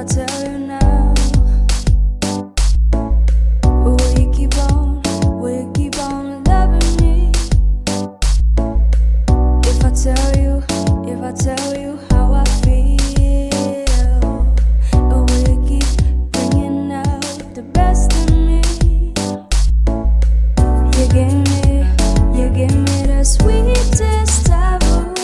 tell you now, will you keep on loving me? If I tell you how I feel, or will you keep bringing out the best in me? You give me the sweetest taboo.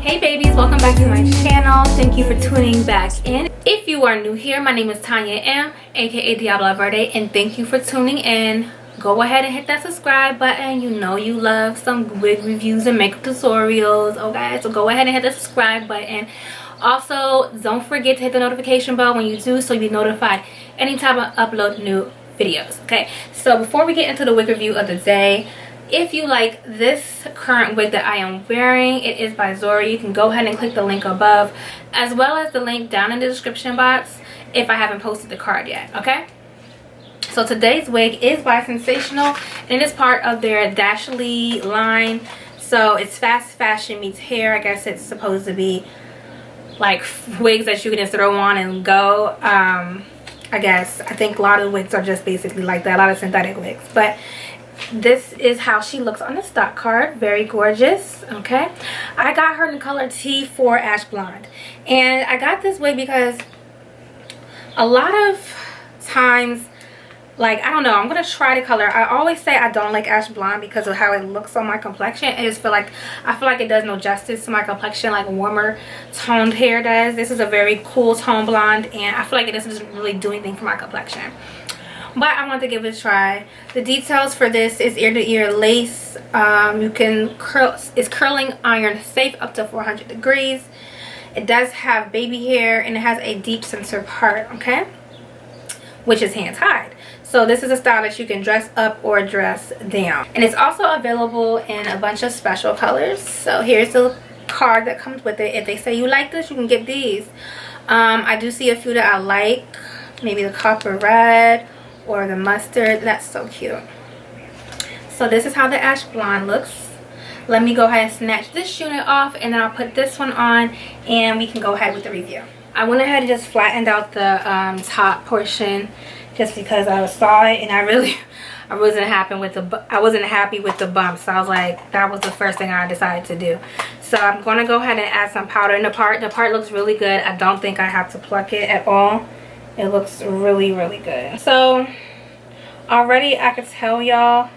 Hey babies, welcome back to my channel. Thank you for tuning back in. If you are new here, my name is Tanya M, aka Diabla Verde, and thank you for tuning in. Go ahead and hit that subscribe button. You know you love some wig reviews and makeup tutorials, okay? So go ahead and hit the subscribe button. Also, don't forget to hit the notification bell when you do, so you'll be notified anytime I upload new videos, okay? So before we get into the wig review of the day, if you like this current wig that I am wearing, it is by Zori. You can go ahead and click the link above, as well as the link down in the description box if I haven't posted the card yet, okay? So today's wig is by Sensational, and it is part of their Dashley line. So it's fast fashion meets hair. I guess it's supposed to be like wigs that you can just throw on and go. I think a lot of wigs are just basically like that, a lot of synthetic wigs. But this is how she looks on the stock card. Very gorgeous, okay? I got her in the color T4 Ash Blonde, and I got this wig because a lot of times, like, I don't know, I'm gonna try the color. I always say I don't like ash blonde because of how it looks on my complexion. I feel like it does no justice to my complexion like warmer toned hair does. This is a very cool tone blonde, and I feel like it doesn't really do anything for my complexion, but I want to give it a try. The details for this is ear to ear lace. You can curl, it's curling iron safe up to 400 degrees. It does have baby hair, and it has a deep center part, okay, which is hand tied. So this is a style that you can dress up or dress down, and it's also available in a bunch of special colors. So here's the card that comes with it. If they say you like this, you can get these. I do see a few that I like, maybe the copper red or the mustard. That's so cute. So this is how the ash blonde looks. Let me go ahead and snatch this unit off, and then I'll put this one on, and we can go ahead with the review. I went ahead and just flattened out the top portion, just because I saw it and I wasn't happy with the bump. So I was like, that was the first thing I decided to do. So I'm going to go ahead and add some powder in the part. The part looks really good. I don't think I have to pluck it at all. It looks really, really good. So already I could tell y'all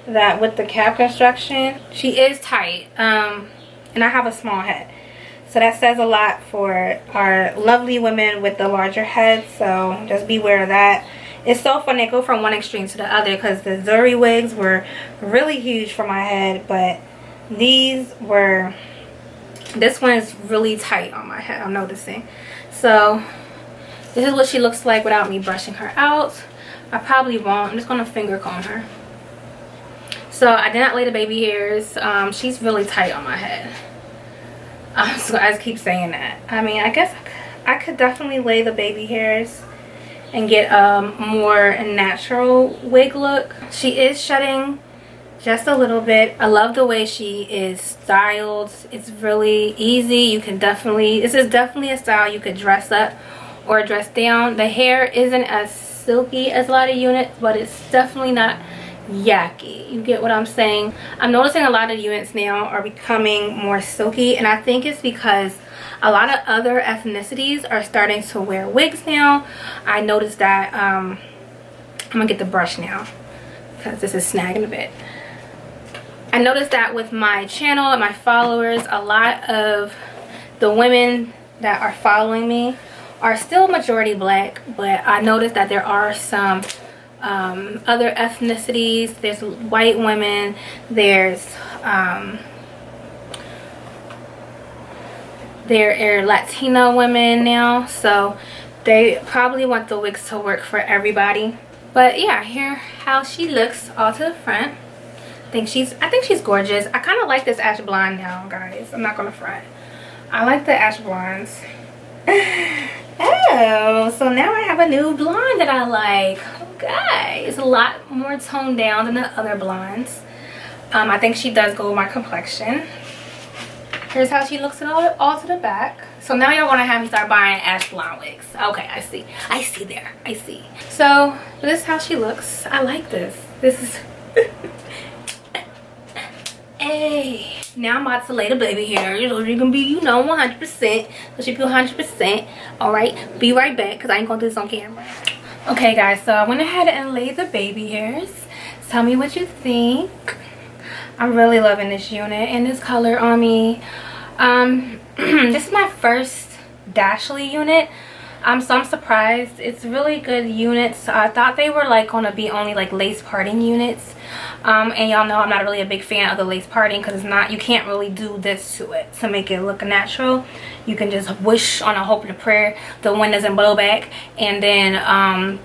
that with the cap construction, she is tight. And I have a small head. So that says a lot for our lovely women with the larger heads. So just beware of that. It's so funny, they go from one extreme to the other, because the Zuri wigs were really huge for my head, but this one is really tight on my head, I'm noticing. So this is what she looks like without me brushing her out. I probably won't. I'm just going to finger comb her. So I did not lay the baby hairs. She's really tight on my head. So I just keep saying that. I mean, I guess I could definitely lay the baby hairs and get a more natural wig look. She is shedding just a little bit. I love the way she is styled. It's really easy. You can this is definitely a style you could dress up or dress down. The hair isn't as silky as a lot of units, but it's definitely not yucky. You get what I'm saying? I'm noticing a lot of units now are becoming more silky, and I think it's because a lot of other ethnicities are starting to wear wigs now. I noticed that. I'm gonna get the brush now because this is snagging a bit. I noticed that with my channel and my followers, a lot of the women that are following me are still majority black, but I noticed that there are some other ethnicities. There's white women, there's there are Latino women now, so they probably want the wigs to work for everybody. But yeah, here how she looks all to the front. I think she's gorgeous. I kind of like this ash blonde now, guys. I'm not gonna front. I like the ash blondes. Oh, so now I have a new blonde that I like. Okay, it's a lot more toned down than the other blondes. I think she does go with my complexion. Here's how she looks all to the back. So now y'all want to have me start buying ash blonde wigs. Okay, I see. I see there. I see. So this is how she looks. I like this. This is... Hey, now I'm about to lay the baby hair. So she can be, you know, 100%. So she be 100%. All right, be right back because I ain't gonna do this on camera. Okay, guys. So I went ahead and laid the baby hairs. Tell me what you think. I'm really loving this unit and this color on me. This is my first Dashley unit. So I'm surprised. It's really good units. I thought they were like gonna be only like lace parting units. And y'all know I'm not really a big fan of the lace parting because it's not, you can't really do this to it to make it look natural. You can just wish on a hope and a prayer the wind doesn't blow back, and then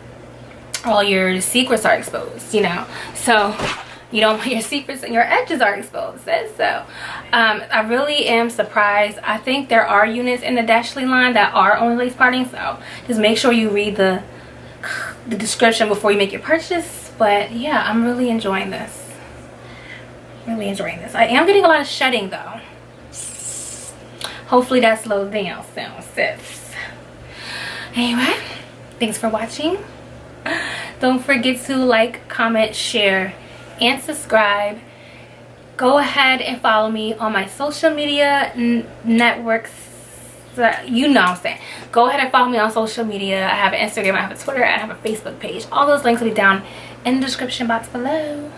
all your secrets are exposed, you know. So you don't want your secrets and your edges are exposed. So I really am surprised. I think there are units in the Dashley line that are only lace parting, so just make sure you read the description before you make your purchase. But yeah, I'm really enjoying this. Really enjoying this. I am getting a lot of shedding though. Hopefully that slows down soon, sis. Anyway, thanks for watching. Don't forget to like, comment, share, and subscribe. Go ahead and follow me on my social media networks. You know what I'm saying. Go ahead and follow me on social media. I have an Instagram, I have a Twitter, I have a Facebook page. All those links will be down in the description box below.